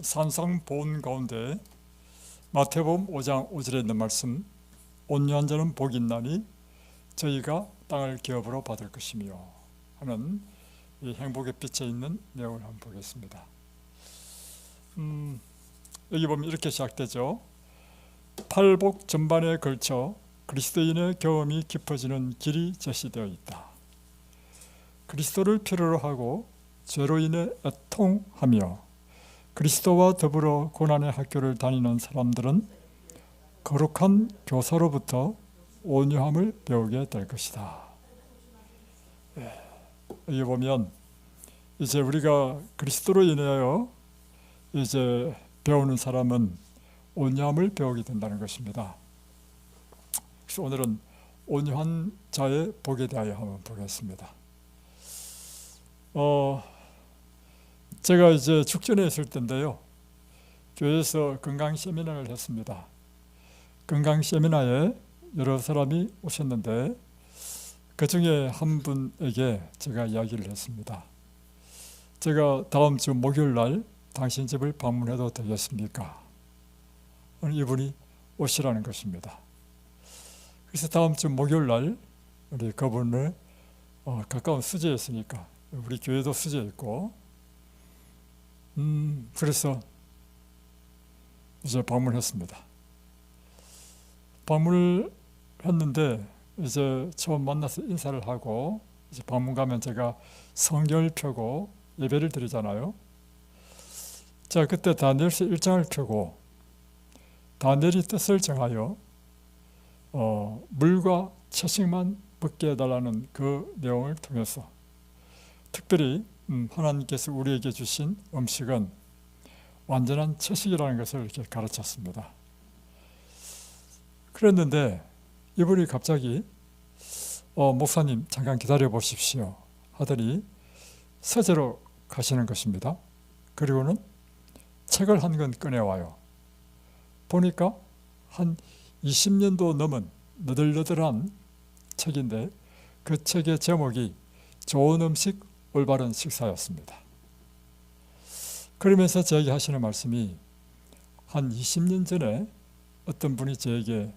산상 보온 가운데 마태복음 5장 5절에 있는 말씀, 온유한 자는 복이 있나니 저희가 땅을 기업으로 받을 것이며 하는 이 행복의 빛에 있는 내용을 한번 보겠습니다. 여기 보면 이렇게 시작되죠. 팔복 전반에 걸쳐 그리스도인의 경험이 깊어지는 길이 제시되어 있다. 그리스도를 필요로 하고 죄로 인해 애통하며 그리스도와 더불어 고난의 학교를 다니는 사람들은 거룩한 교사로부터 온유함을 배우게 될 것이다. 여기 보면 이제 우리가 그리스도로 인하여 이제 배우는 사람은 온유함을 배우게 된다는 것입니다. 그래서 오늘은 온유한 자의 복에 대하여 한번 보겠습니다. 제가 이제 축전에 있을 때인데요, 교회에서 건강 세미나를 했습니다. 건강 세미나에 여러 사람이 오셨는데 그 중에 한 분에게 제가 이야기를 했습니다. 제가 다음 주 목요일 날 당신 집을 방문해도 되겠습니까? 이분이 오시라는 것입니다. 그래서 다음 주 목요일 날 우리 그분을 가까운 수지에 있으니까, 우리 교회도 수지에 있고, 그래서 이제 방문했습니다. 방문을 했는데 이제 처음 만나서 인사를 하고, 이제 방문 가면 제가 성경을 펴고 예배를 드리잖아요. 자, 그때 다니엘서 1장을 펴고 다니엘이 뜻을 정하여 물과 채식만 먹게 해달라는 그 내용을 통해서 특별히 하나님께서 우리에게 주신 음식은 완전한 채식이라는 것을 이렇게 가르쳤습니다. 그랬는데 이분이 갑자기 목사님 잠깐 기다려 보십시오 하더니 서재로 가시는 것입니다. 그리고는 책을 한 권 꺼내와요. 보니까 한 20년도 넘은 너덜너덜한 책인데 그 책의 제목이 좋은 음식 올바른 식사였습니다. 그러면서 저에게 하시는 말씀이, 한 20년 전에 어떤 분이 저에게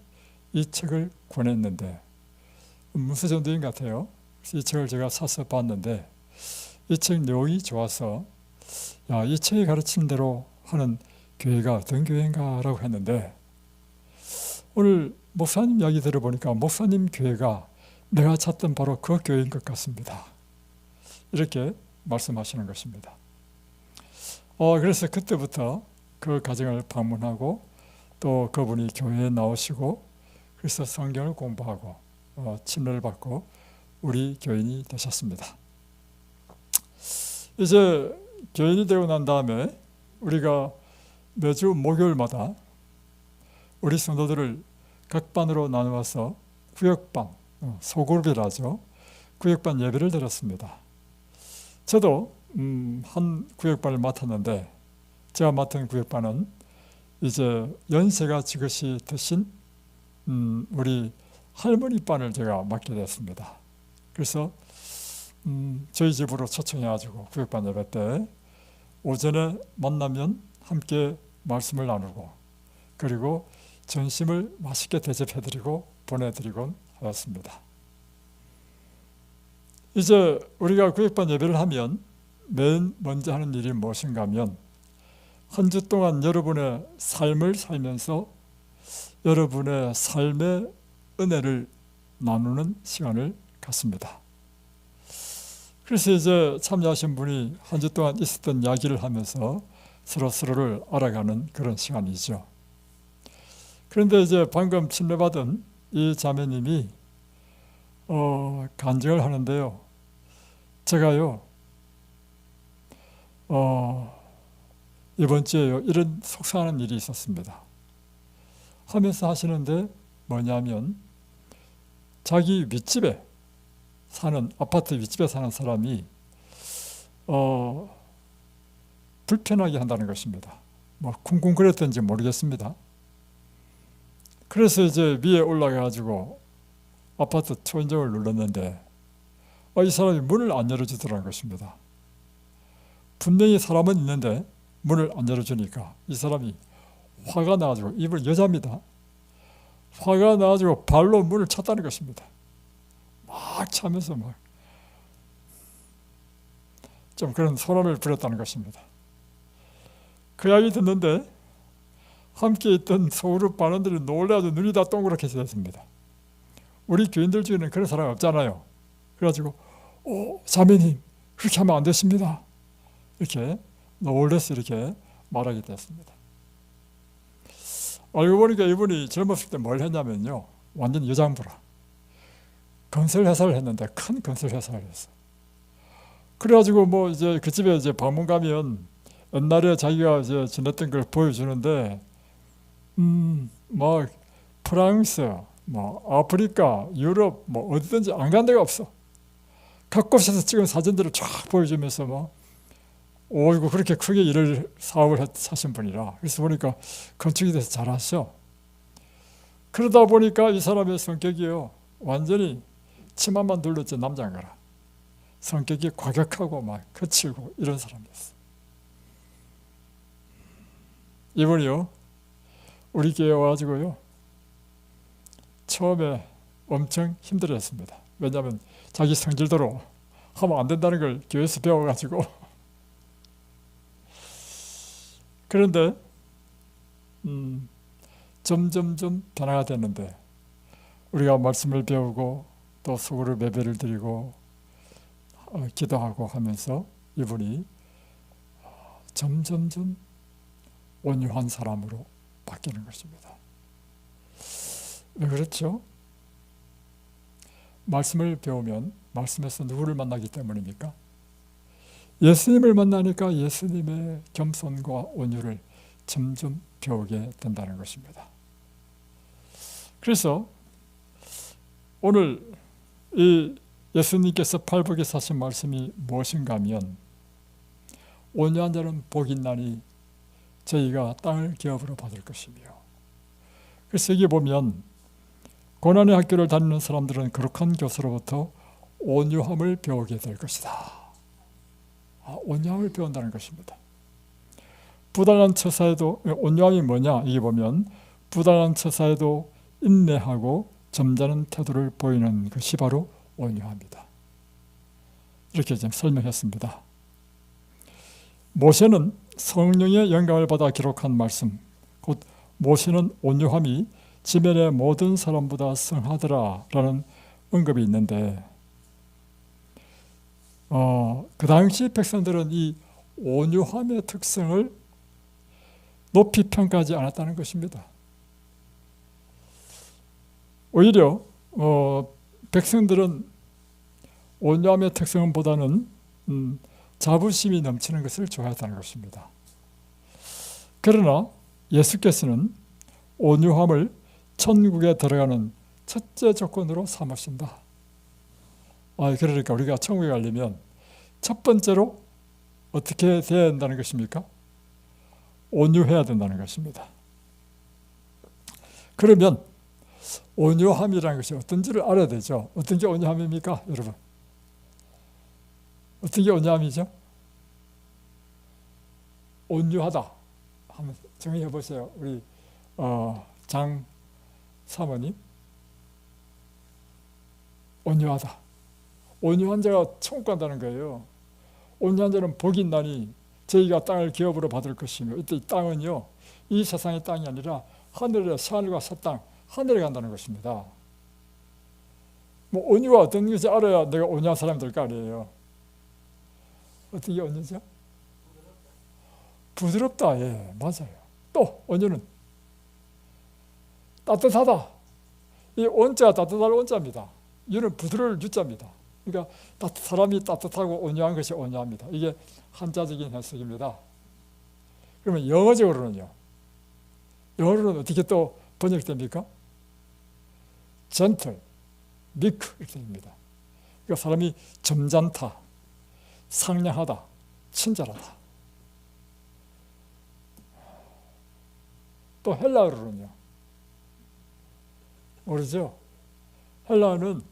이 책을 권했는데 무슨 정도인 것 같아요. 그래서 이 책을 제가 사서 봤는데 이 책 내용이 좋아서 이 책이 가르친 대로 하는 교회가 어떤 교회인가 라고 했는데, 오늘 목사님 이야기 들어보니까 목사님 교회가 내가 찾던 바로 그 교회인 것 같습니다. 이렇게 말씀하시는 것입니다. 그래서 그때부터 그 가정을 방문하고 또 그분이 교회에 나오시고 그래서 성경을 공부하고 침례를 받고 우리 교인이 되셨습니다. 이제 교인이 되고 난 다음에 우리가 매주 목요일마다 우리 성도들을 각 반으로 나누어서 구역반, 소그룹이라죠. 구역반 예배를 드렸습니다. 저도 한 구역반을 맡았는데 제가 맡은 구역반은 이제 연세가 지긋이 드신 우리 할머니 반을 제가 맡게 됐습니다. 그래서 저희 집으로 초청해가지고 구역반 예배 때 오전에 만나면 함께 말씀을 나누고 그리고 점심을 맛있게 대접해드리고 보내드리곤 하였습니다. 이제 우리가 구역반 예배를 하면 맨 먼저 하는 일이 무엇인가 하면 한 주 동안 여러분의 삶을 살면서 여러분의 삶의 은혜를 나누는 시간을 갖습니다. 그래서 이제 참여하신 분이 한 주 동안 있었던 이야기를 하면서 서로를 알아가는 그런 시간이죠. 그런데 이제 방금 침례받은 이 자매님이 간증을 하는데요. 제가요 이번 주에요 이런 속상한 일이 있었습니다 하면서 하시는데, 뭐냐면 자기 윗집에 사는, 아파트 윗집에 사는 사람이 불편하게 한다는 것입니다. 뭐 쿵쿵거렸던지 모르겠습니다. 그래서 이제 위에 올라가가지고 아파트 초인종을 눌렀는데 이 사람이 문을 안 열어주더라는 것입니다. 분명히 사람은 있는데 문을 안 열어주니까 이 사람이 화가 나가지고, 이분 여자입니다. 화가 나가지고 발로 문을 찼다는 것입니다. 막 차면서 막 좀 그런 소란을 부렸다는 것입니다. 그 이야기 듣는데 함께 있던 소그룹 반원들이 놀라서 눈이 다 동그랗게 됐습니다. 우리 교인들 중에는 그런 사람 없잖아요. 그래가지고 자매님 그렇게 하면 안 됐습니다. 이렇게 놀라서 이렇게 말하게 됐습니다. 알고 보니까 이분이 젊었을 때 뭘 했냐면요, 완전 여장부라. 건설회사를 했는데 큰 건설회사를 했어. 그래가지고 뭐 이제 그 집에 이제 방문 가면 옛날에 자기가 이제 지냈던 걸 보여주는데, 뭐 프랑스, 뭐 아프리카, 유럽, 뭐 어디든지 안 간 데가 없어. 각 곳에서 찍은 사진들을 쫙 보여주면서 뭐, 이거 그렇게 크게 일을 사업을 하신 분이라. 그래서 보니까 건축에 대해서 잘 하셔. 그러다 보니까 이 사람의 성격이요, 완전히 치마만 둘렀지 남자인가라. 성격이 과격하고 막 거칠고 이런 사람이었어. 이분이요, 우리 교회에 와가지고요, 처음에 엄청 힘들어했습니다. 왜냐하면 자기 성질대로 하면 안 된다는 걸 교회에서 배워가지고. 그런데 점점점 변화가 됐는데, 우리가 말씀을 배우고 또 속으로 예배를 드리고 기도하고 하면서 이분이 점점점 온유한 사람으로 바뀌는 것입니다. 왜 그렇죠? 말씀을 배우면 말씀에서 누구를 만나기 때문입니까? 예수님을 만나니까 예수님의 겸손과 온유를 점점 배우게 된다는 것입니다. 그래서 오늘 이 예수님께서 팔복에서 하신 말씀이 무엇인가 하면, 온유한 자는 복이 있나니 저희가 땅을 기업으로 받을 것이며. 그래서 여기 보면 고난의 학교를 다니는 사람들은 거룩한 교수로부터 온유함을 배우게 될 것이다. 온유함을 배운다는 것입니다. 부당한 처사에도, 온유함이 뭐냐, 여기 보면 부당한 처사에도 인내하고 점잖은 태도를 보이는 것이 바로 온유합니다. 이렇게 좀 설명했습니다. 모세는 성령의 영감을 받아 기록한 말씀, 곧 모세는 온유함이 지면의 모든 사람보다 성하더라 라는 언급이 있는데, 그 당시 백성들은 이 온유함의 특성을 높이 평가하지 않았다는 것입니다. 오히려 백성들은 온유함의 특성보다는 자부심이 넘치는 것을 좋아했다는 것입니다. 그러나 예수께서는 온유함을 천국에 들어가는 첫째 조건으로 삼으신다. 그러니까 우리가 천국에 가려면 첫 번째로 어떻게 돼야 된다는 것입니까? 온유해야 된다는 것입니다. 그러면 온유함이라는 것이 어떤지를 알아야 되죠. 어떤 게 온유함입니까, 여러분? 어떤 게 온유함이죠? 온유하다 한번 정의해 보세요. 우리 장 사모님. 온유하다. 온유한 자가 천국 간다는 거예요. 온유한 자는 복이 있나니 저희가 땅을 기업으로 받을 것이며, 이때 이 땅은요, 이 세상의 땅이 아니라 하늘의 새하늘과 새 땅, 하늘에 간다는 것입니다. 뭐 온유가 어떤 것인지 알아야 내가 온유한 사람이 될 거 아니에요. 어떻게 온유죠? 부드럽다. 예, 맞아요. 또 온유는 따뜻하다. 이 온자가 따뜻할 온자입니다. 유는 부드러울 유자입니다. 그러니까 사람이 따뜻하고 온유한 것이 온유합니다. 이게 한자적인 해석입니다. 그러면 영어적으로는요, 영어로는 어떻게 또 번역됩니까? gentle, meek 이렇게 됩니다. 그러니까 사람이 점잖다, 상냥하다, 친절하다. 또 헬라어로는요, 모르죠? 헬라어는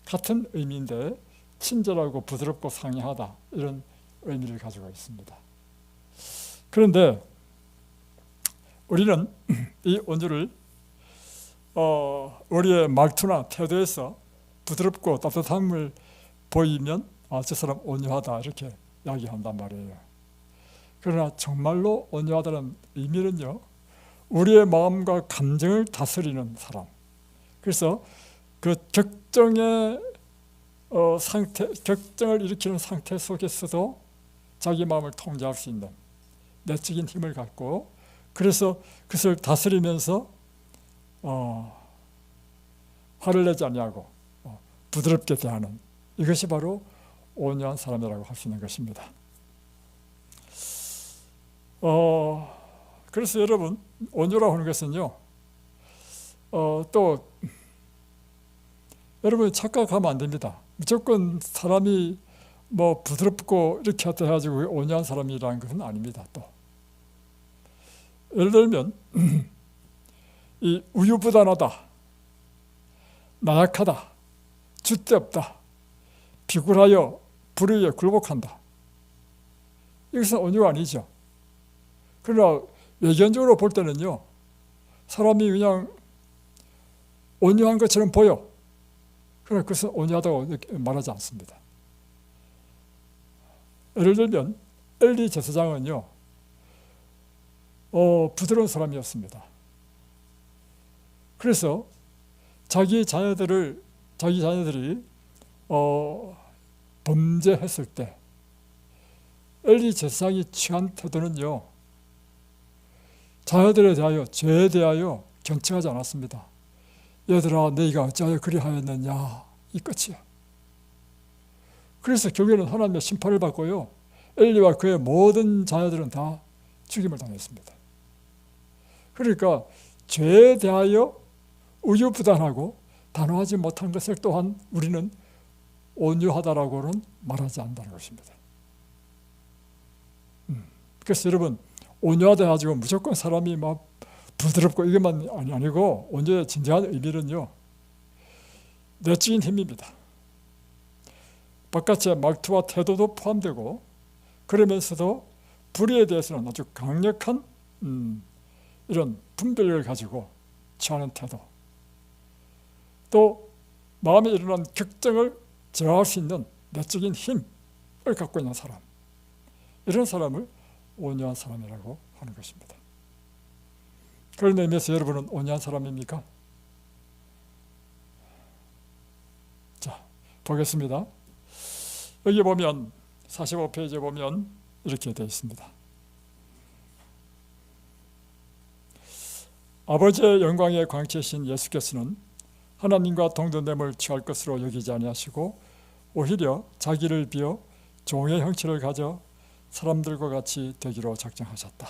같은 의미인데 친절하고 부드럽고 상냥하다, 이런 의미를 가지고 있습니다. 그런데 우리는 이 온유를 우리의 말투나 태도에서 부드럽고 따뜻함을 보이면 저 사람 온유하다 이렇게 이야기한단 말이에요. 그러나 정말로 온유하다는 의미는요, 우리의 마음과 감정을 다스리는 사람. 그래서 그 격정의 격정을 일으키는 상태 속에서도 자기 마음을 통제할 수 있는 내적인 힘을 갖고, 그래서 그것을 다스리면서 화를 내지 아니하고 부드럽게 대하는, 이것이 바로 온유한 사람이라고 할 수 있는 것입니다. 그래서 여러분, 온유라고 하는 것은요, 또 여러분이 착각하면 안 됩니다. 무조건 사람이 뭐 부드럽고 이렇게 하다 해가지고 온유한 사람이라는 것은 아닙니다. 또 예를 들면 이 우유부단하다, 나약하다, 줏대없다, 비굴하여 불의에 굴복한다, 이것은 온유가 아니죠. 그러나 외견적으로 볼 때는요, 사람이 그냥 온유한 것처럼 보여. 그러나 그것은 온유하다고 말하지 않습니다. 예를 들면 엘리 제사장은요, 부드러운 사람이었습니다. 그래서 자기 자녀들이 범죄했을 때 엘리 제사장이 취한 태도는요, 자녀들에 대하여, 죄에 대하여 견책하지 않았습니다. 얘들아, 너희가 어찌하여 그리하였느냐, 이 끝이야. 그래서 결국에는 하나님의 심판을 받고요, 엘리와 그의 모든 자녀들은 다 죽임을 당했습니다. 그러니까 죄에 대하여 우유부단하고 단호하지 못한 것을 또한 우리는 온유하다라고는 말하지 않는다는 것입니다. 그래서 여러분, 온유하다 해가지고 무조건 사람이 막 부드럽고 이것만 아니고, 온유의 진정한 의미는요, 내적인 힘입니다. 바깥의 말투와 태도도 포함되고, 그러면서도 불의에 대해서는 아주 강력한 이런 분별력을 가지고 취하는 태도, 또 마음에 일어난 격정을 제어할 수 있는 내적인 힘을 갖고 있는 사람, 이런 사람을 온유한 사람이라고 하는 것입니다. 그런 의미에서 여러분은 온유한 사람입니까? 자, 보겠습니다. 여기 보면 45페이지에 보면 이렇게 되어 있습니다. 아버지의 영광의 광채신 예수께서는 하나님과 동등됨을 취할 것으로 여기지 아니하시고 오히려 자기를 비어 종의 형체를 가져 사람들과 같이 되기로 작정하셨다.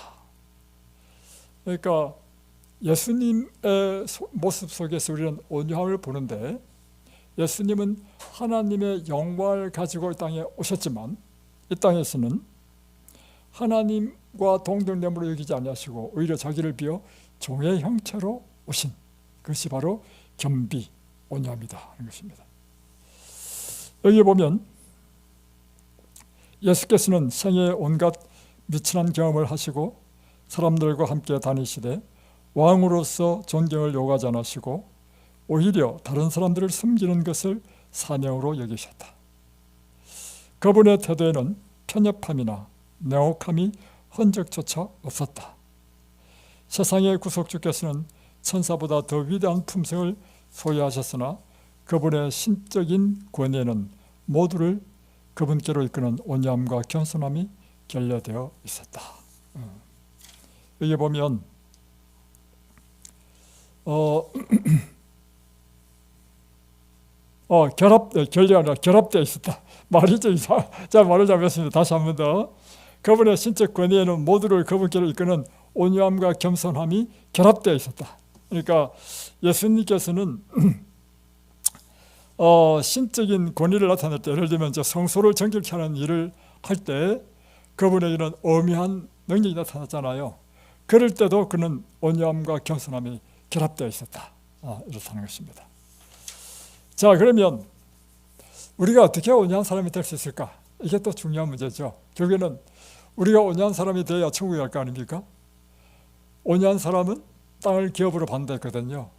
그러니까 예수님의 모습 속에서 우리는 온유함을 보는데, 예수님은 하나님의 영광을 가지고 이 땅에 오셨지만 이 땅에서는 하나님과 동등됨으로 여기지 아니하시고 오히려 자기를 비어 종의 형체로 오신 그것이 바로 겸비, 온유함이다 하는 것입니다. 여기 보면 예수께서는 생애의 온갖 미천한 경험을 하시고 사람들과 함께 다니시되 왕으로서 존경을 요구하지 않으시고 오히려 다른 사람들을 섬기는 것을 사명으로 여기셨다. 그분의 태도에는 편협함이나 냉혹함이 흔적조차 없었다. 세상의 구속주께서는 천사보다 더 위대한 품성을 소유하셨으나 그분의 신적인 권위에는 모두를 그분께로 이끄는 온유함과 겸손함이 결여되어 있었다. 여기 보면 결합되어 있었다. 말이 좀 자, 말을 잘못했습니다. 다시 한 번 더. 그분의 신적 권위에는 모두를 그분께로 이끄는 온유함과 겸손함이 결합되어 있었다. 그러니까 예수님께서는 신적인 권위를 나타낼 때, 예를 들면 성소를 정결케 하는 일을 할 때 그분의 이런 엄미한 능력이 나타났잖아요. 그럴 때도 그는 온유함과 겸손함이 결합되어 있었다. 이렇다는 것입니다. 자, 그러면 우리가 어떻게 온유한 사람이 될 수 있을까? 이게 또 중요한 문제죠. 결국에는 우리가 온유한 사람이 되어야 천국에 갈 거 아닙니까? 온유한 사람은 땅을 기업으로 반대했거든요.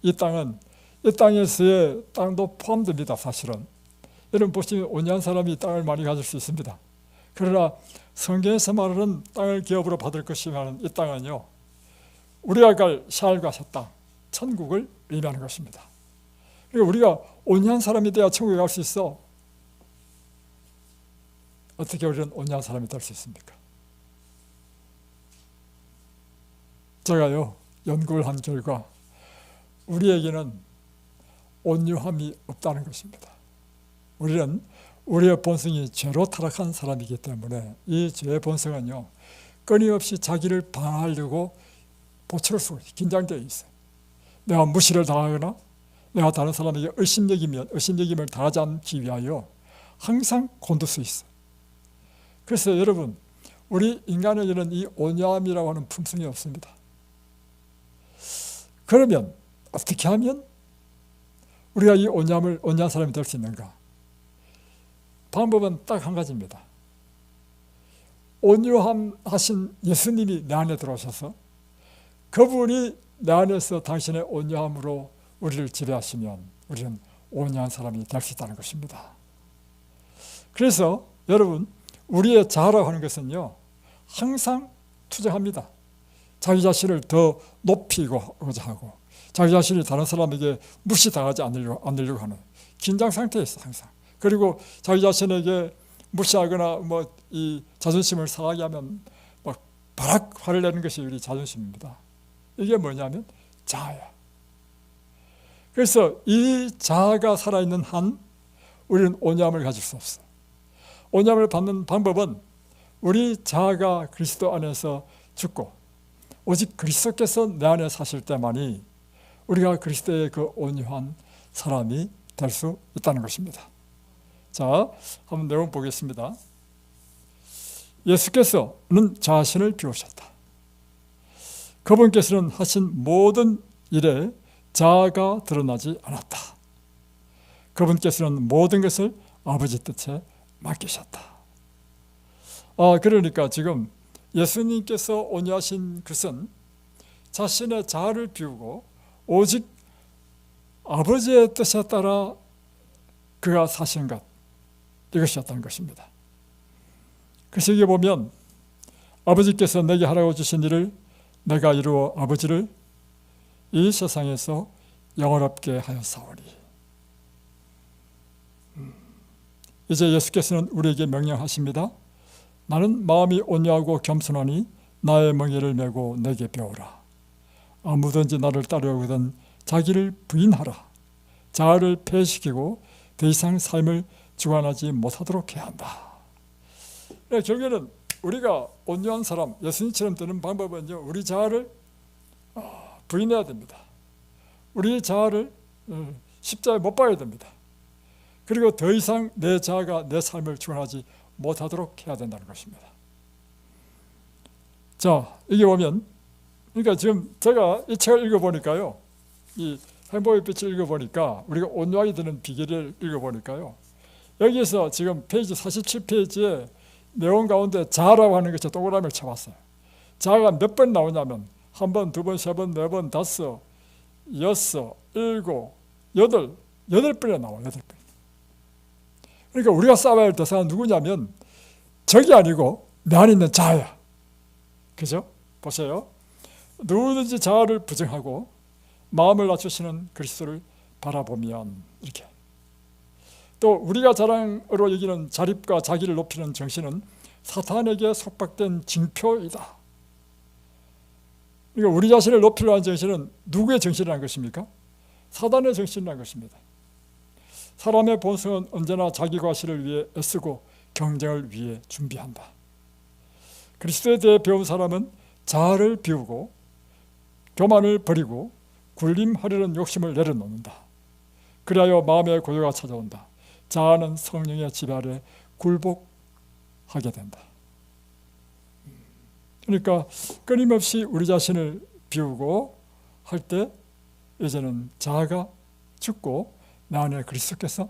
이 땅에서의 땅도 포함됩니다. 사실은 여러분 보시면 온유한 사람이 땅을 많이 가질 수 있습니다. 그러나 성경에서 말하는 땅을 기업으로 받을 것이면 이 땅은요, 우리가 갈 샤알과 새 땅, 천국을 의미하는 것입니다. 그러니까 우리가 온유한 사람이 돼야 천국에 갈 수 있어. 어떻게 우리는 온유한 사람이 될 수 있습니까? 제가요, 연구를 한 결과 우리에게는 온유함이 없다는 것입니다. 우리는 우리의 본성이 죄로 타락한 사람이기 때문에 이 죄의 본성은요, 끊임없이 자기를 방어하려고 보초를 쓰고 긴장되어 있어요. 내가 무시를 당하거나 내가 다른 사람에게 의심여김을 당하지 않기 위하여 항상 곤두서 있어요. 그래서 여러분, 우리 인간에게는 이 온유함이라고 하는 품성이 없습니다. 그러면 어떻게 하면 우리가 이 온유한 사람이 될 수 있는가? 방법은 딱 한 가지입니다. 온유함 하신 예수님이 내 안에 들어오셔서 그분이 내 안에서 당신의 온유함으로 우리를 지배하시면 우리는 온유한 사람이 될 수 있다는 것입니다. 그래서 여러분, 우리의 자아라고 하는 것은요, 항상 투정합니다. 자기 자신을 더 높이고자 하고 자기 자신이 다른 사람에게 무시당하지 않으려고 하는 긴장 상태에 있어 항상. 그리고 자기 자신에게 무시하거나 이 자존심을 상하게 하면 막 바락 화를 내는 것이 우리 자존심입니다. 이게 뭐냐면 자아야. 그래서 이 자아가 살아있는 한 우리는 온유함을 가질 수 없어. 온유함을 받는 방법은 우리 자아가 그리스도 안에서 죽고 오직 그리스도께서 내 안에 사실 때만이 우리가 그리스도의 그 온유한 사람이 될 수 있다는 것입니다. 자, 한번 내용 보겠습니다. 예수께서는 자신을 비우셨다. 그분께서는 하신 모든 일에 자아가 드러나지 않았다. 그분께서는 모든 것을 아버지 뜻에 맡기셨다. 그러니까 지금 예수님께서 온유하신 것은 자신의 자아를 비우고 오직 아버지의 뜻에 따라 그가 사신 것, 이것이었다는 것입니다. 그래서 여기 보면 아버지께서 내게 하라고 주신 일을 내가 이루어 아버지를 이 세상에서 영원롭게 하였사오니. 이제 예수께서는 우리에게 명령하십니다. 나는 마음이 온유하고 겸손하니 나의 멍에를 메고 내게 배우라. 아무든지 나를 따르려거든 자기를 부인하라. 자아를 폐시키고 더 이상 삶을 주관하지 못하도록 해야 한다. 결국에는 우리가 온유한 사람, 예수님처럼 되는 방법은요, 우리 자아를 부인해야 됩니다. 우리 자아를 십자가에 못 박아야 됩니다. 그리고 더 이상 내 자아가 내 삶을 주관하지 못하도록 해야 된다는 것입니다. 자, 이게 보면, 그러니까 지금 제가 이 책을 읽어보니까요, 이 행복의 빛을 읽어보니까, 우리가 온유하게 되는 비결을 읽어보니까요, 여기에서 지금 페이지 47페이지에 내용 가운데 자아라고 하는 것에 동그라미를 쳐봤어요. 자아가 몇 번 나오냐면, 한 번, 두 번, 세 번, 네 번, 다섯, 여섯, 일곱, 여덟 번이나 나와요. 8번. 그러니까 우리가 싸워야 할 대상은 누구냐면 적이 아니고 내 안에 있는 자아야. 그죠? 보세요. 누구든지 자아를 부정하고 마음을 낮추시는 그리스도를 바라보면, 이렇게. 또 우리가 자랑으로 여기는 자립과 자기를 높이는 정신은 사탄에게 속박된 징표이다. 그러니까 우리 자신을 높이려는 하는 정신은 누구의 정신이라는 것입니까? 사단의 정신이라는 것입니다. 사람의 본성은 언제나 자기 과실을 위해 애쓰고 경쟁을 위해 준비한다. 그리스도에 대해 배운 사람은 자아를 비우고 교만을 버리고 군림하려는 욕심을 내려놓는다. 그리하여 마음의 고요가 찾아온다. 자아는 성령의 지배 아래 굴복하게 된다. 그러니까 끊임없이 우리 자신을 비우고 할 때 이제는 자아가 죽고 내 안에 그리스도께서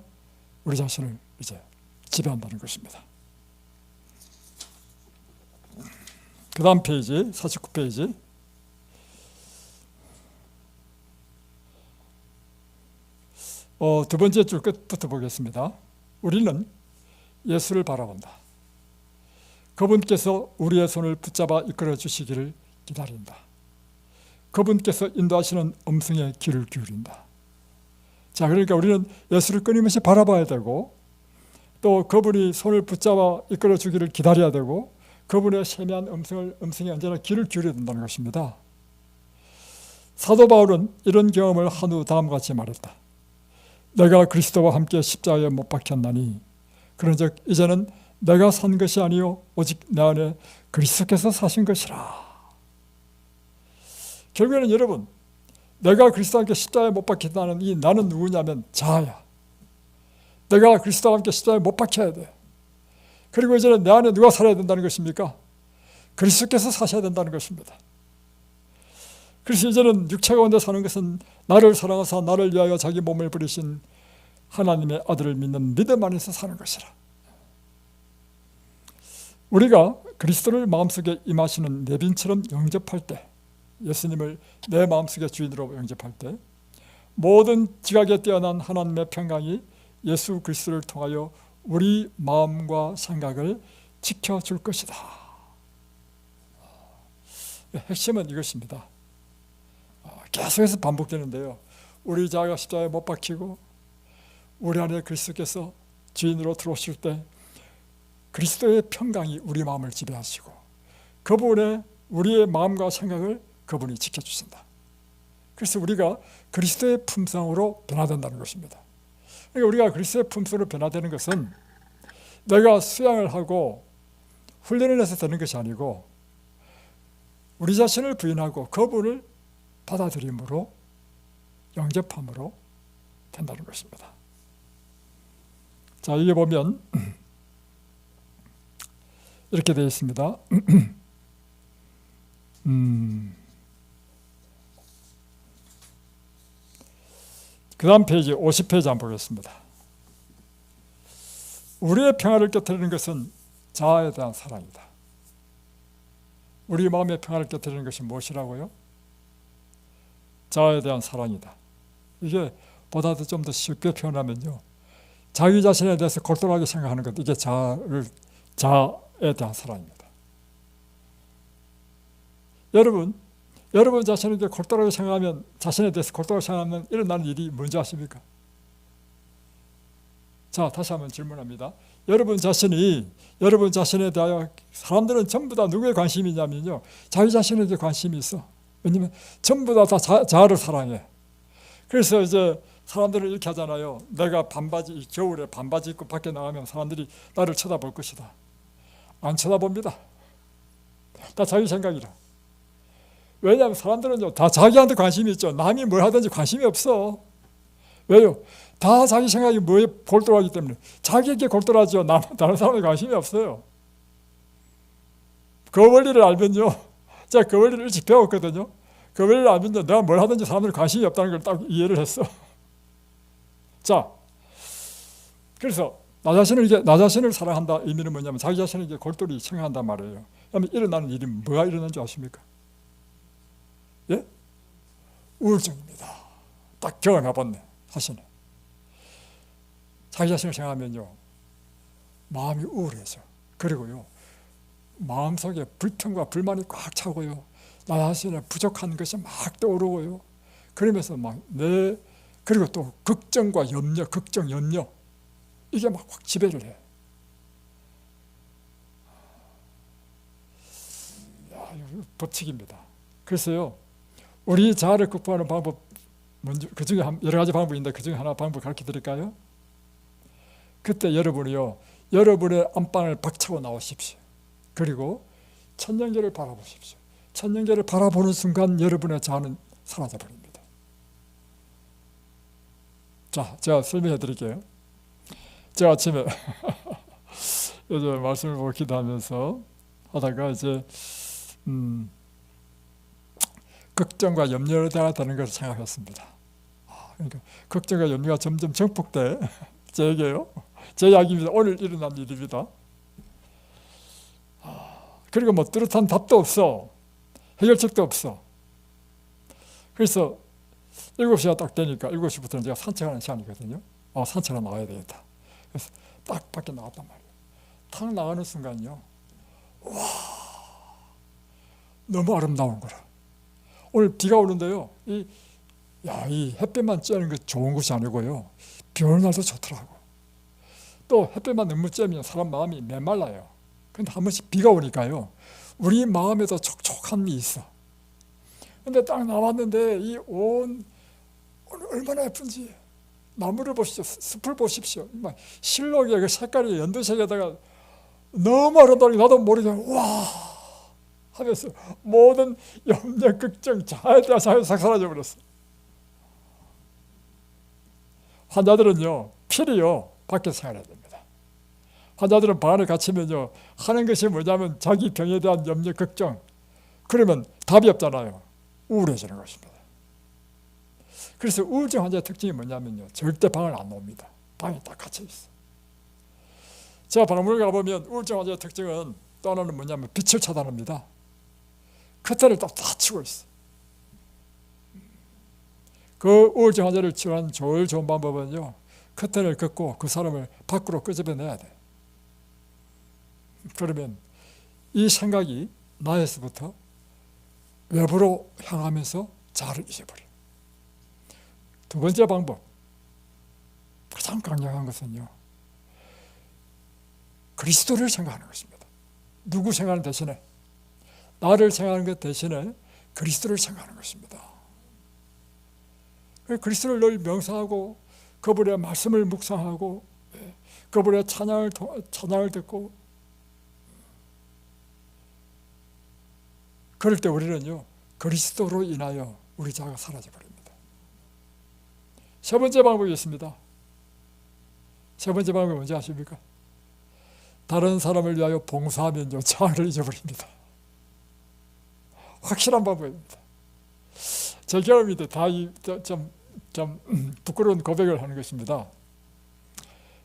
우리 자신을 이제 지배한다는 것입니다. 그 다음 페이지 49페이지. 두 번째 줄 끝부터 보겠습니다. 우리는 예수를 바라본다. 그분께서 우리의 손을 붙잡아 이끌어 주시기를 기다린다. 그분께서 인도하시는 음성에 귀를 기울인다. 자, 그러니까 우리는 예수를 끊임없이 바라봐야 되고, 또 그분이 손을 붙잡아 이끌어 주기를 기다려야 되고, 그분의 세미한 음성에 언제나 귀를 기울여야 된다는 것입니다. 사도 바울은 이런 경험을 한 후 다음과 같이 말했다. 내가 그리스도와 함께 십자가에 못 박혔나니 그런즉 이제는 내가 산 것이 아니요 오직 내 안에 그리스도께서 사신 것이라. 결국에는 여러분, 내가 그리스도와 함께 십자가에 못 박혔다는 이 나는 누구냐면 자아야. 내가 그리스도와 함께 십자가에 못 박혀야 돼. 그리고 이제는 내 안에 누가 살아야 된다는 것입니까? 그리스도께서 사셔야 된다는 것입니다. 그래서 이제는 육체 가운데 사는 것은 나를 사랑하사 나를 위하여 자기 몸을 버리신 하나님의 아들을 믿는 믿음 안에서 사는 것이라. 우리가 그리스도를 마음속에 임하시는 내빈처럼 영접할 때, 예수님을 내 마음속에 주인으로 영접할 때 모든 지각에 뛰어난 하나님의 평강이 예수 그리스도를 통하여 우리 마음과 생각을 지켜줄 것이다. 핵심은 이것입니다. 계속해서 반복되는데요. 우리 자아가 십자가에 못 박히고 우리 안에 그리스도께서 주인으로 들어오실 때 그리스도의 평강이 우리 마음을 지배하시고 그분의 우리의 마음과 생각을 그분이 지켜주신다. 그래서 우리가 그리스도의 품성으로 변화된다는 것입니다. 그러니까 우리가 그리스도의 품성으로 변화되는 것은 내가 수양을 하고 훈련을 해서 되는 것이 아니고 우리 자신을 부인하고 그분을 받아들임으로 영접함으로 된다는 것입니다. 자, 이게 보면 이렇게 되어 있습니다. 그 다음 페이지 50페이지 한번 보겠습니다. 우리의 평화를 깨뜨리는 것은 자아에 대한 사랑이다. 우리 마음의 평화를 깨뜨리는 것이 무엇이라고요? 자아에 대한 사랑이다. 이게 보다도 좀 더 쉽게 표현하면요, 자기 자신에 대해서 골똘하게 생각하는 것, 이게 자아에 대한 사랑입니다. 여러분 자신에게 골똘하게 생각하면, 자신에 대해서 골똘하게 생각하면 일어나는 일이 뭔지 아십니까? 자, 다시 한번 질문합니다. 여러분 자신에 대하여 사람들은 전부 다 누구에 관심이 있냐면요, 자기 자신에 대해 관심이 있어. 왜냐면 전부 다 자아를 사랑해. 그래서 이제 사람들은 이렇게 하잖아요. 내가 겨울에 반바지 입고 밖에 나가면 사람들이 나를 쳐다볼 것이다. 안 쳐다봅니다. 다 자기 생각이라. 왜냐하면 사람들은요, 다 자기한테 관심이 있죠. 남이 뭘 하든지 관심이 없어. 왜요? 다 자기 생각이 뭐에 골똘하기 때문에. 자기에게 골똘하죠. 다른 사람에 관심이 없어요. 그 원리를 알면요, 제가 그 원리를 일찍 배웠거든요. 그 원리를 알면요, 내가 뭘 하든지 사람들이 관심이 없다는 걸 딱 이해를 했어. 자, 그래서 나 자신을 사랑한다 의미는 뭐냐면 자기 자신에게 골똘히 생각한단 말이에요. 그러면 일어나는 일이 뭐가 일어나는 줄 아십니까? 예? 우울증입니다. 딱 경험해봤네, 사실은. 자기 자신을 생각하면요, 마음이 우울해져. 그리고요, 마음속에 불평과 불만이 꽉 차고요, 나 자신의 부족한 것이 막 떠오르고요, 그러면서 그리고 또 걱정과 염려, 이게 막 확 지배를 해. 이거 법칙입니다. 그래서요, 우리 자아를 극복하는 방법, 그 중에 여러 가지 방법이 있는데 그 중에 하나 방법 가르쳐 드릴까요? 그때 여러분의 안방을 박차고 나오십시오. 그리고 천년계를 바라보십시오. 천년계를 바라보는 순간 여러분의 자아는 사라져 버립니다. 자, 제가 설명해 드릴게요. 제가 아침에 요즘 말씀을 보고 기도하면서 하다가 이제 걱정과 염려에 대하다는 것을 생각했습니다. 그러니까 걱정과 염려가 점점 정폭돼. 제 얘기예요. 제 이야기입니다. 오늘 일어난 일입니다. 그리고 뭐 뚜렷한 답도 없어. 해결책도 없어. 그래서 7시가 딱 되니까 7시부터는 제가 산책하는 시간이거든요. 산책하러 나와야 되겠다. 그래서 딱 밖에 나왔단 말이에요. 탁 나가는 순간요, 와, 너무 아름다운 거라. 오늘 비가 오는데요, 이 햇빛만 쬐는 게 좋은 것이 아니고요, 비 오는 날도 좋더라고. 또 햇빛만 너무 쬐면 사람 마음이 메말라요. 근데 한 번씩 비가 오니까요, 우리 마음에도 촉촉함이 있어. 근데 딱 나왔는데 오늘 얼마나 예쁜지. 나무를 보십시오. 숲을 보십시오. 실록의 그 색깔이 연두색에다가 너무 아름다우니 나도 모르게 와 하면서 모든 염려, 걱정, 자해가 싹 사라져버렸어. 환자들은요, 필히요, 밖에서 생활해야 됩니다. 환자들은 방 안에 갇히면요, 하는 것이 뭐냐면 자기 병에 대한 염려, 걱정. 그러면 답이 없잖아요. 우울해지는 것입니다. 그래서 우울증 환자의 특징이 뭐냐면요, 절대 방을 안 놉니다. 방에 딱 갇혀 있어. 제가 박물관 가보면 우울증 환자의 특징은 또 하나는 뭐냐면 빛을 차단합니다. 커튼을 딱 닫히고 있어. 그 우울증 환자를 치료하는 제일 좋은 방법은요, 커튼을 걷고 그 사람을 밖으로 끄집어내야 돼. 그러면 이 생각이 나에서부터 외부로 향하면서 자아를 잊어버려. 두 번째 방법, 가장 강력한 것은요, 그리스도를 생각하는 것입니다. 누구 생각하는 대신에, 나를 생각하는 것 대신에 그리스도를 생각하는 것입니다. 그리스도를 늘 명상하고 그분의 말씀을 묵상하고 그분의 찬양을 듣고, 그럴 때 우리는요, 그리스도로 인하여 우리 자아가 사라져버립니다. 세 번째 방법이 있습니다. 세 번째 방법이 뭔지 아십니까? 다른 사람을 위하여 봉사하면요, 자아를 잊어버립니다. 확실한 방법입니다. 제 경험인데 좀 부끄러운 고백을 하는 것입니다.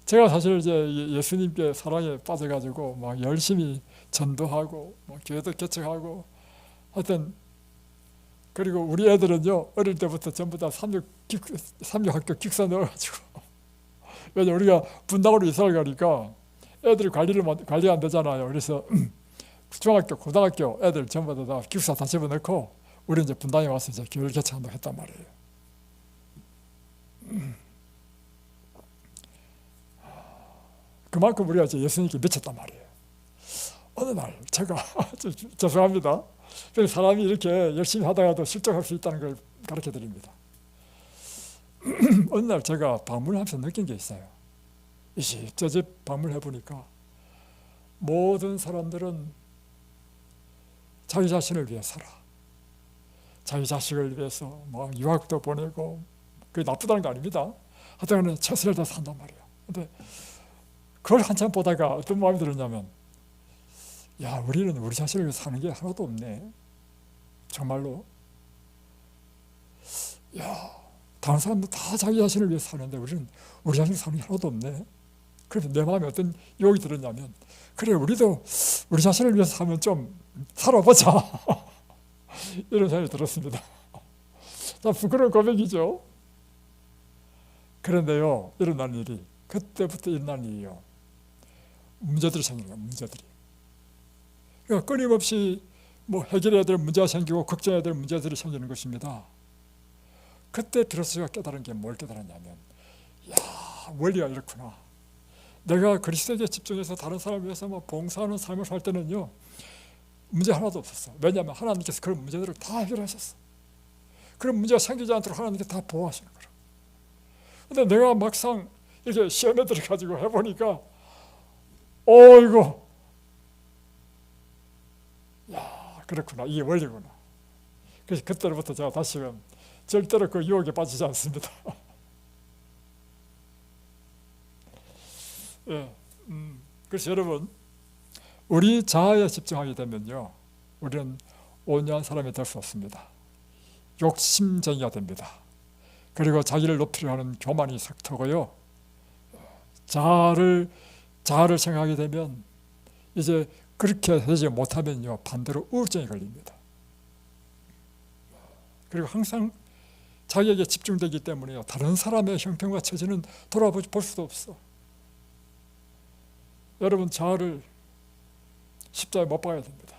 제가 사실 이제 예수님께 사랑에 빠져가지고 막 열심히 전도하고 교회도 개척하고 하여튼, 그리고 우리 애들은요, 어릴 때부터 전부 다 삼육학교 기숙사 넣어가지고 왜냐 우리가 분당으로 이사를 가니까 애들이 관리 안 되잖아요. 그래서 중학교, 고등학교 애들 전부 다 기숙사 다 집어넣고 우리 이제 분당에 와서 이제 교회를 개척한다고 했단 말이에요. 그만큼 우리가 이제 예수님께 미쳤단 말이에요. 어느 날 제가 죄송합니다. 사람이 이렇게 열심히 하다가도 실족할 수 있다는 걸 가르쳐 드립니다. 어느 날 제가 방문하면서 느낀 게 있어요. 이 집 저 집 방문해 보니까 모든 사람들은 자기 자신을 위해 살아. 자기 자식을 위해서 뭐 유학도 보내고, 그게 나쁘다는 거 아닙니다. 하여튼 최선을 다 산단 말이에요. 근데 그걸 한참 보다가 어떤 마음이 들었냐면, 야, 우리는 우리 자신을 위해 사는 게 하나도 없네. 정말로. 야, 다른 사람들 다 자기 자신을 위해 사는데 우리는 우리 자신을 사는 게 하나도 없네. 그래서 내 마음에 어떤 유혹이 들었냐면, 그래, 우리도 우리 자신을 위해서 사면 좀 살아보자. 이런 생각이 들었습니다. 참 부끄러운 고백이죠. 그런데요, 일어난 일이, 그때부터 일어난 일이요, 문제들이 생기는 거예요. 문제들이. 그러니까 끊임없이 뭐 해결해야 될 문제가 생기고 걱정해야 될 문제들이 생기는 것입니다. 그때 비로소 제가 깨달은 게 뭘 깨달았냐면, 야, 원리가 이렇구나. 내가 그리스도에게 집중해서 다른 사람을 위해서 뭐 봉사하는 삶을 살 때는요, 문제 하나도 없었어. 왜냐하면 하나님께서 그런 문제들을 다 해결하셨어. 그런 문제가 생기지 않도록 하나님께서 다 보호하시는 거라. 근데 내가 막상 이렇게 시험에 들어가지고 해보니까, 이거, 야, 그렇구나. 이게 원리구나. 그래서 그때부터 제가 다시금 절대로 그 유혹에 빠지지 않습니다. 예, 그래서 여러분, 우리 자아에 집중하게 되면요, 우리는 온유한 사람이 될 수 없습니다. 욕심쟁이가 됩니다. 그리고 자기를 높이려 하는 교만이 삭터고요, 자아를 생각하게 되면 이제 그렇게 하지 못하면요 반대로 우울증이 걸립니다. 그리고 항상 자기에게 집중되기 때문에요 다른 사람의 형편과 처지는 돌아볼 수도 없어. 여러분 저를 십자가에 못 박아야 됩니다.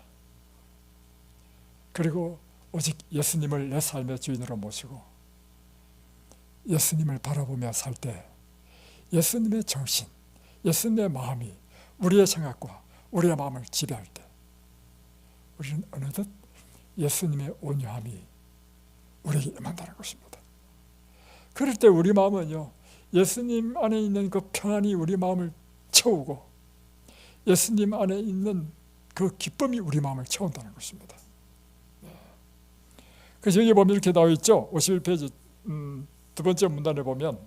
그리고 오직 예수님을 내 삶의 주인으로 모시고 예수님을 바라보며 살 때 예수님의 정신, 예수님의 마음이 우리의 생각과 우리의 마음을 지배할 때 우리는 어느덧 예수님의 온유함이 우리에게 임한다는 것입니다. 그럴 때 우리 마음은요 예수님 안에 있는 그 평안이 우리 마음을 채우고 예수님 안에 있는 그 기쁨이 우리 마음을 채운다는 것입니다. 그래서 여기 보면 이렇게 나와 있죠. 51페이지 두 번째 문단에 보면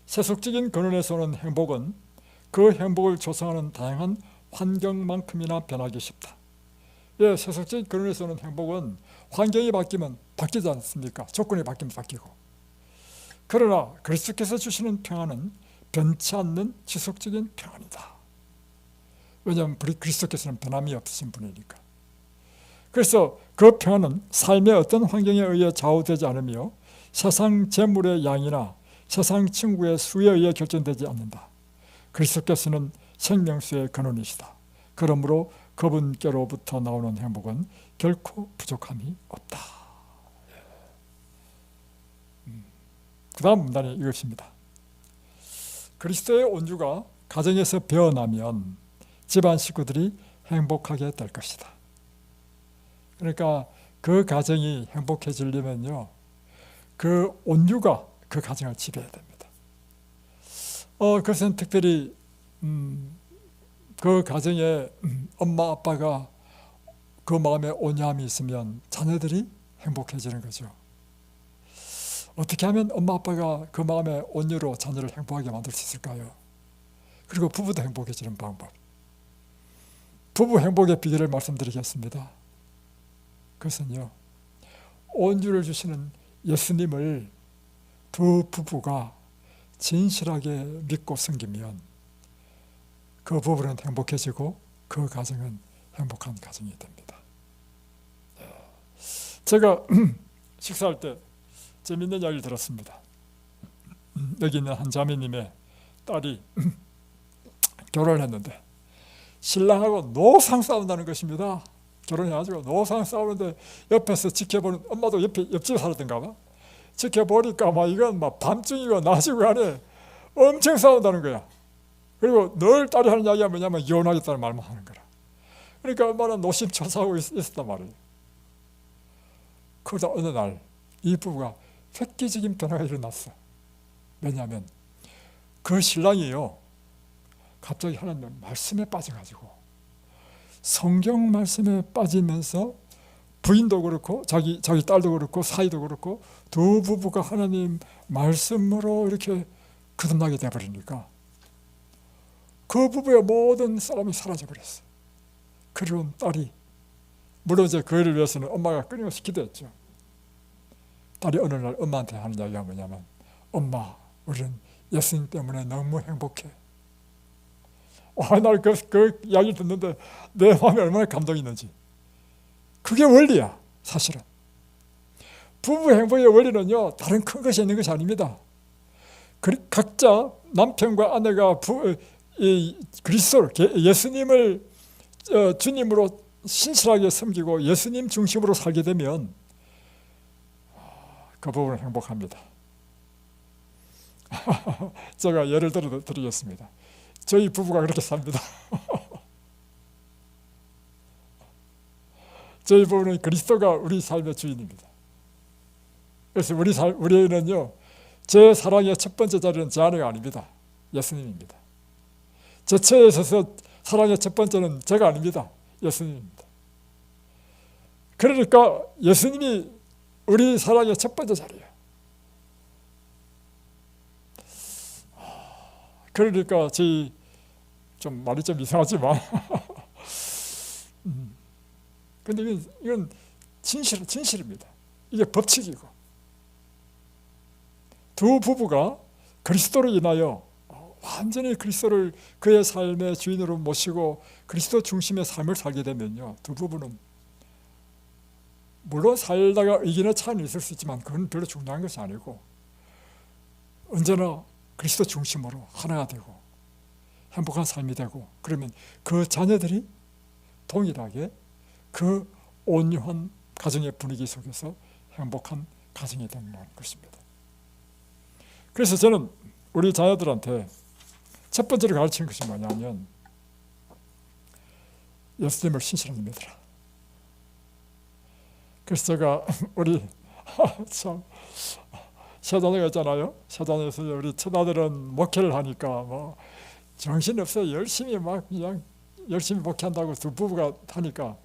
세속적인 근원에서 오는 행복은 그 행복을 조성하는 다양한 환경만큼이나 변하기 쉽다. 예, 세속적인 근원에서 오는 행복은 환경이 바뀌면 바뀌지 않습니까? 조건이 바뀌면 바뀌고. 그러나 그리스도께서 주시는 평안은 변치 않는 지속적인 평안이다. 왜냐하면 그리스도께서는 변함이 없으신 분이니까. 그래서 그 평안은 삶의 어떤 환경에 의해 좌우되지 않으며 세상 재물의 양이나 세상 친구의 수에 의해 결정되지 않는다. 그리스도께서는 생명수의 근원이시다. 그러므로 그분께로부터 나오는 행복은 결코 부족함이 없다. 그 다음 문단이 이것입니다. 그리스도의 온유가 가정에서 배어나면 집안 식구들이 행복하게 될 것이다. 그러니까 그 가정이 행복해지려면요 그 온유가 그 가정을 지배해야 됩니다. 그것은 특별히 그 가정에 엄마 아빠가 그 마음에 온유함이 있으면 자녀들이 행복해지는 거죠. 어떻게 하면 엄마 아빠가 그 마음에 온유로 자녀를 행복하게 만들 수 있을까요? 그리고 부부도 행복해지는 방법, 부부 행복의 비결을 말씀드리겠습니다. 그것은요 온유를 주시는 예수님을 두 부부가 진실하게 믿고 섬기면 그 부부는 행복해지고 그 가정은 행복한 가정이 됩니다. 제가 식사할 때 재밌는 이야기를 들었습니다. 여기 있는 한 자매님의 딸이 결혼을 했는데 신랑하고 노상 싸운다는 것입니다. 결혼해가지고 노상 싸우는데 옆에서 지켜보는 엄마도 옆집에 살았던가 봐. 지켜보니까 이건 밤중이고 낮이고 안에 엄청 싸운다는 거야. 그리고 늘 딸이 하는 이야기가 뭐냐면 이혼하겠다는 말만 하는 거라. 그러니까 엄마는 노심초사하고 있었단 말이에요. 그러다 어느 날 이 부부가 획기적인 변화가 일어났어. 왜냐하면 그 신랑이요 갑자기 하나님 말씀에 빠져가지고 성경 말씀에 빠지면서 부인도 그렇고 자기 딸도 그렇고 사이도 그렇고 두 부부가 하나님 말씀으로 이렇게 거듭나게 되어버리니까 그 부부의 모든 싸움이 사라져버렸어. 그리고 딸이 물론 이제 그 일을 위해서는 엄마가 끊임없이 기도했죠. 딸이 어느 날 엄마한테 하는 이야기가 뭐냐면 엄마 우리는 예수님 때문에 너무 행복해. 날 그 이야기를 듣는데 내 마음에 얼마나 감동이 있는지. 그게 원리야 사실은. 부부 행복의 원리는요 다른 큰 것이 있는 것이 아닙니다. 각자 남편과 아내가 그리스도를 예수님을 주님으로 신실하게 섬기고 예수님 중심으로 살게 되면 그 부부는 행복합니다. 제가 예를 들어 드리겠습니다. 저희 부부가 그렇게 삽니다. 저희 부부는 그리스도가 우리 삶의 주인입니다. 그래서 우리는요 제 사랑의 첫 번째 자리는 제 아내가 아닙니다. 예수님입니다. 제 처에 있어서 사랑의 첫 번째는 제가 아닙니다. 예수님입니다. 그러니까 예수님이 우리 사랑의 첫 번째 자리예요. 그러니까 좀 말이 좀 이상하지만 근데 이건 진실입니다. 이게 법칙이고 두 부부가 그리스도로 인하여 완전히 그리스도를 그의 삶의 주인으로 모시고 그리스도 중심의 삶을 살게 되면요, 두 부부는 물론 살다가 의견의 차이는 있을 수 있지만 그건 별로 중요한 것이 아니고 언제나 그리스도 중심으로 하나가 되고 행복한 삶이 되고, 그러면 그 자녀들이 동일하게 그 온유한 가정의 분위기 속에서 행복한 가정이 되는 것입니다. 그래서 저는 우리 자녀들한테 첫 번째로 가르치는 것이 뭐냐면 예수님을 신실하게 믿으라. 그래서 제가 우리 참 세자녀가 있잖아요. 세자녀에서 우리 첫아들은 목회를 하니까 뭐 정신없어 열심히 막 그냥 열심히 목회한다고 두 부부가 하니까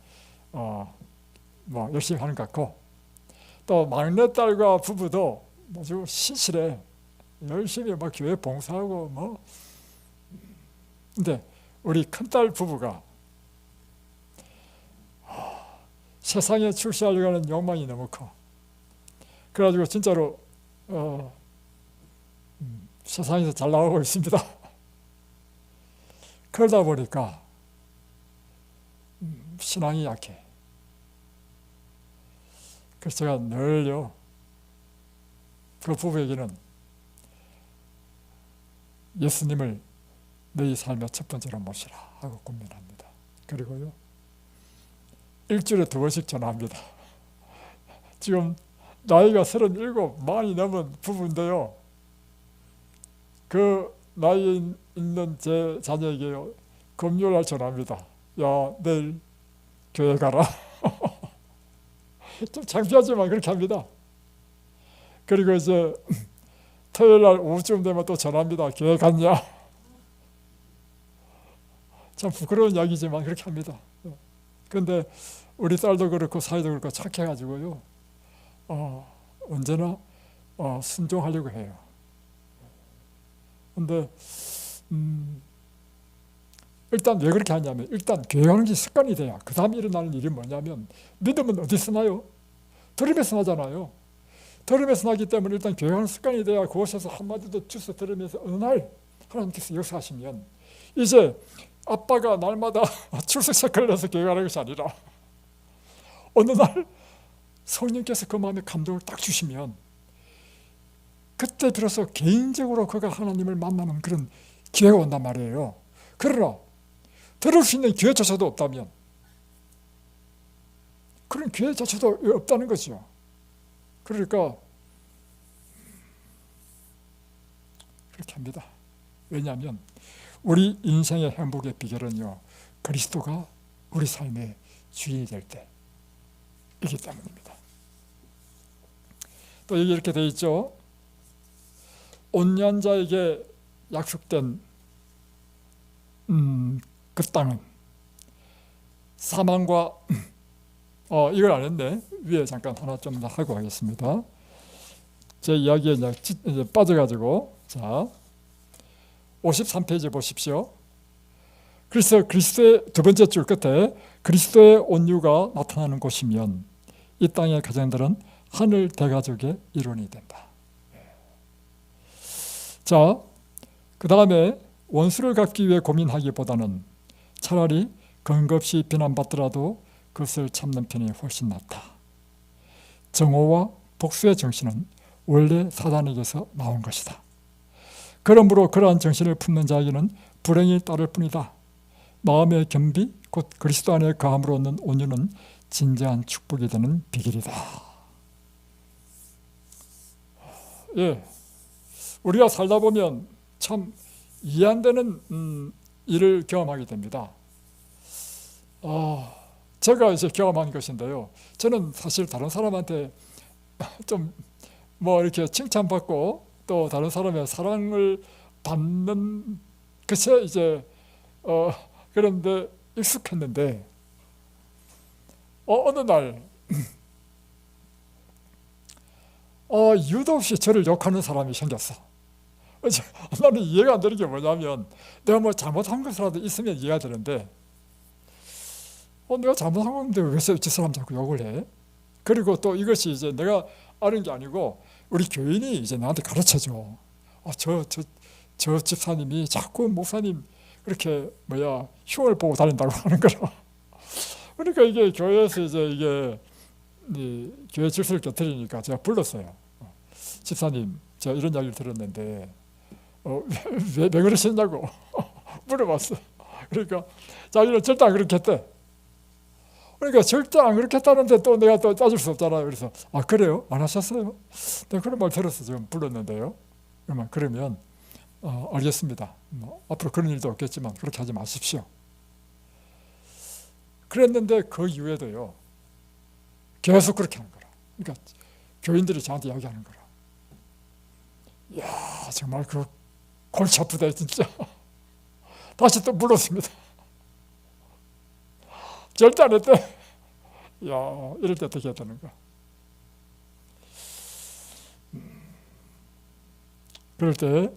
뭐 열심히 하는 것 같고, 또 막내딸과 부부도 아주 신실해. 열심히 막 교회 봉사하고 뭐. 근데 우리 큰딸 부부가 세상에 출세하려고 하는 욕망이 너무 커. 그래가지고 진짜로 세상에서 잘 나가고 있습니다. 그러다 보니까 신앙이 약해. 그래서 제가 늘요 그 부부에게는 예수님을 너희 삶의 첫 번째로 모시라 하고 고민합니다. 그리고요 일주일에 2번씩 전화합니다. 지금 나이가 37, 많이 넘은 부부인데요, 그 나이에 있는 제 자녀에게요 금요일날 전화합니다. 야, 내일 교회 가라. 좀 창피하지만 그렇게 합니다. 그리고 이제 토요일날 오후쯤 되면 또 전화합니다. 교회 갔냐? 참 부끄러운 이야기지만 그렇게 합니다. 그런데 우리 딸도 그렇고 사이도 그렇고 착해가지고요 언제나 순종하려고 해요. 근데 일단 왜 그렇게 하냐면, 일단 교회 가는 게 습관이 돼야 그 다음에 일어나는 일이 뭐냐면, 믿음은 어디서 나요? 들음에서 나잖아요. 들음에서 나기 때문에 일단 교회 가는 습관이 돼야 그곳에서 한마디도 주워 들으면서 어느 날 하나님께서 역사하시면, 이제 아빠가 날마다 출석 체크를 해서 교회 가는 것이 아니라 어느 날 성령께서 그 마음에 감동을 딱 주시면 그때 비로소 개인적으로 그가 하나님을 만나는 그런 기회가 온단 말이에요. 그러나 들을 수 있는 기회조차도 없다면, 그런 기회조차도 없다는 거죠. 그러니까 그렇게 합니다. 왜냐하면 우리 인생의 행복의 비결은요, 그리스도가 우리 삶의 주인이 될 때이기 때문입니다. 또 여기 이렇게 되어 있죠. 온유한 자에게 약속된 그 땅은 사망과 이걸 안 했네. 위에 잠깐 하나 좀 더 하고 하겠습니다. 제 이야기에 이제 빠져가지고, 자 53페이지 보십시오. 그래서 그리스도의 두 번째 줄 끝에 그리스도의 온유가 나타나는 곳이면 이 땅의 가정들은 하늘 대가족의 일원이 된다. 자, 그 다음에 원수를 갚기 위해 고민하기보다는 차라리 근거 없이 비난받더라도 그것을 참는 편이 훨씬 낫다. 정오와 복수의 정신은 원래 사단에게서 나온 것이다. 그러므로 그러한 정신을 품는 자에게는 불행이 따를 뿐이다. 마음의 겸비, 곧 그리스도 안에 거함으로 얻는 온유는 진정한 축복이 되는 비결이다. 예, 우리가 살다 보면 참 이해 안 되는 일을 경험하게 됩니다. 제가 이제 경험한 것인데요, 저는 사실 다른 사람한테 좀 뭐 이렇게 칭찬받고 또 다른 사람의 사랑을 받는 것에 이제 그런데 익숙했는데, 어느 날 이유도 없이 저를 욕하는 사람이 생겼어. 나는 이해가 안 되는 게 뭐냐면, 내가 뭐 잘못한 것이라도 있으면 이해가 되는데 내가 잘못한 건데 왜 저 사람 자꾸 욕을 해? 그리고 또 이것이 이제 내가 아는 게 아니고 우리 교인이 이제 나한테 가르쳐줘. 저 집사님이 자꾸 목사님 그렇게 흉을 보고 다닌다고 하는 거라. 그러니까 이게 교회에서 이제 이게 교회 질서를 깨뜨리니까 제가 불렀어요. 집사님, 제가 이런 이야기를 들었는데 왜 그러시냐고 물어봤어. 그러니까 자기는 절대 안 그렇겠대. 그러니까 절대 안 그렇겠다는데 또 내가 또 따질 수 없잖아요. 그래서 그래요? 안 하셨어요? 내가 그런 말 들어서 지금 불렀는데요. 그러면 알겠습니다. 앞으로 그런 일도 없겠지만 그렇게 하지 마십시오. 그랬는데 그 이후에도요. 계속 그렇게 하는 거라. 그러니까 교인들이 저한테 이야기하는 거라. 이야, 정말 그 골치 아프다 진짜. 다시 또 물었습니다. 절대 안 했대. 야, 이럴 때 어떻게 해야 되는가. 그럴 때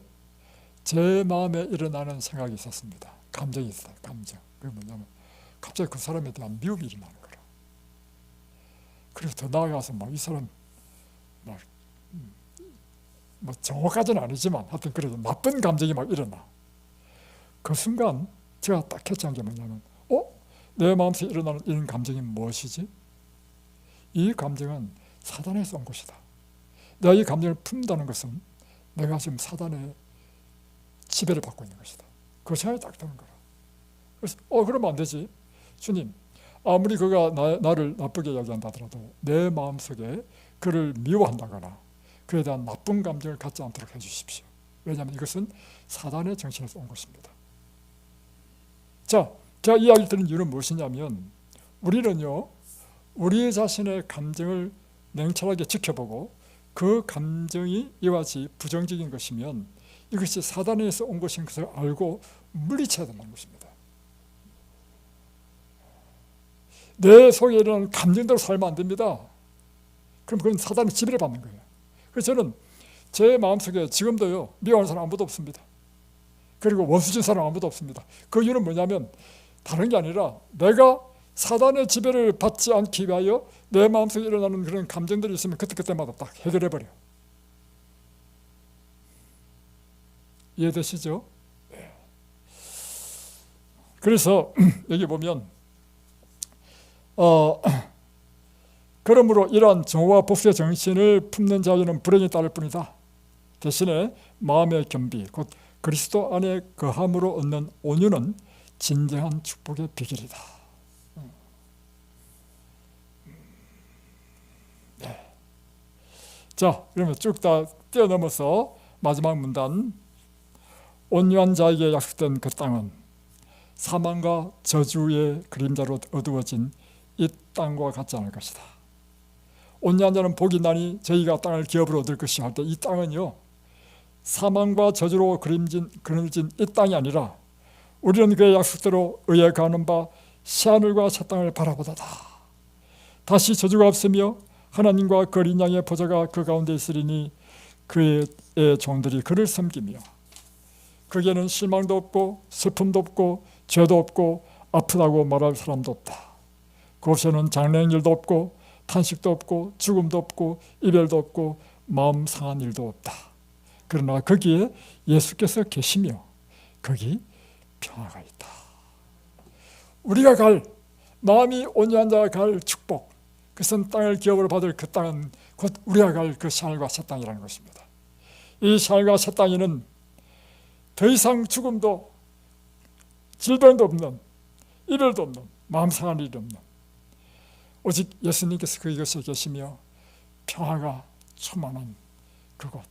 제 마음에 일어나는 생각이 있었습니다. 감정이 있어요. 감정. 그게 뭐냐면 갑자기 그 사람에 대한 미움이 일어나는 거라. 그리고 더 나아가서 이 사람 정확하지는 아니지만 하여튼 그래도 나쁜 감정이 일어나. 그 순간 제가 딱 캐치한 게 뭐냐면 내 마음속에 일어나는 이런 감정이 무엇이지? 이 감정은 사단에서 온 것이다. 내가 이 감정을 품는다는 것은 내가 지금 사단의 지배를 받고 있는 것이다. 그 생각이 딱 드는 거라. 그래서 그러면 안 되지. 주님, 아무리 그가 나를 나쁘게 이야기한다 하더라도 내 마음속에 그를 미워한다거나 그에 대한 나쁜 감정을 갖지 않도록 해주십시오. 왜냐하면 이것은 사단의 정신에서 온 것입니다. 자, 제가 이 이야기를 드린 이유는 무엇이냐면 우리는요, 우리 자신의 감정을 냉철하게 지켜보고 그 감정이 이와 같이 부정적인 것이면 이것이 사단에서 온 것인 것을 알고 물리쳐야 된다는 것입니다. 내 속에 일어나는 감정대로 살면 안 됩니다. 그럼 그건 사단의 지배를 받는 거예요. 그래서 저는 제 마음속에 지금도요, 미워하는 사람 아무도 없습니다. 그리고 원수진 사람 아무도 없습니다. 그 이유는 뭐냐면 다른 게 아니라 내가 사단의 지배를 받지 않기 위하여 내 마음속에 일어나는 그런 감정들이 있으면 그때마다 딱 해결해버려. 이해되시죠? 네. 그래서 여기 보면 그러므로 이러한 정오와 복수의 정신을 품는 자에는 불행이 따를 뿐이다. 대신에 마음의 겸비, 곧 그리스도 안에 거함으로 얻는 온유는 진정한 축복의 비결이다. 네. 자, 그러면 쭉 다 뛰어넘어서 마지막 문단. 온유한 자에게 약속된 그 땅은 사망과 저주의 그림자로 어두워진 이 땅과 같지 않을 것이다. 온유한 자는 복이 나니 저희가 땅을 기업으로 얻을 것이 할 때 이 땅은요, 사망과 저주로 그려진 이 땅이 아니라 우리는 그의 약속대로 의에 가는 바 새하늘과 새 땅을 바라보다다. 다시 저주가 없으며 하나님과 그 어린 양의 보좌가 그 가운데 있으리니 그의 종들이 그를 섬기며 거기에는 실망도 없고 슬픔도 없고 죄도 없고 아프다고 말할 사람도 없다. 그곳에는 장래의 일도 없고 탄식도 없고 죽음도 없고 이별도 없고 마음 상한 일도 없다. 그러나 거기에 예수께서 계시며 거기 평화가 있다. 우리가 갈, 마음이 온유한 자가 갈 축복, 그것은 땅을 기업으로 받을 그 땅은 곧 우리가 갈 그 새하늘과 새 땅이라는 것입니다. 이 새하늘과 새 땅에는 더 이상 죽음도 질병도 없는, 이별도 없는, 마음 상한 일이 없는, 오직 예수님께서 그곳에 계시며 평화가 충만한 그곳,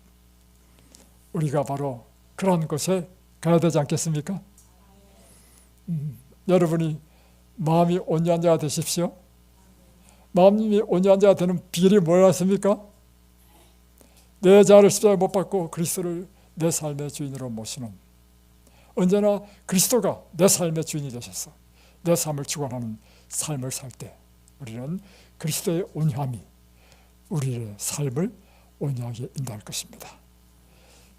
우리가 바로 그런 곳에 가야 되지 않겠습니까? 여러분이 마음이 온유한 자가 되십시오. 마음이 온유한 자가 되는 비결이 뭐였습니까? 내 자아를 십자가에 못 박고 그리스도를 내 삶의 주인으로 모시는, 언제나 그리스도가 내 삶의 주인이 되셔서 내 삶을 주관하는 삶을 살 때 우리는 그리스도의 온유함이 우리의 삶을 온유하게 인도할 것입니다.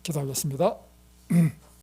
기도하겠습니다.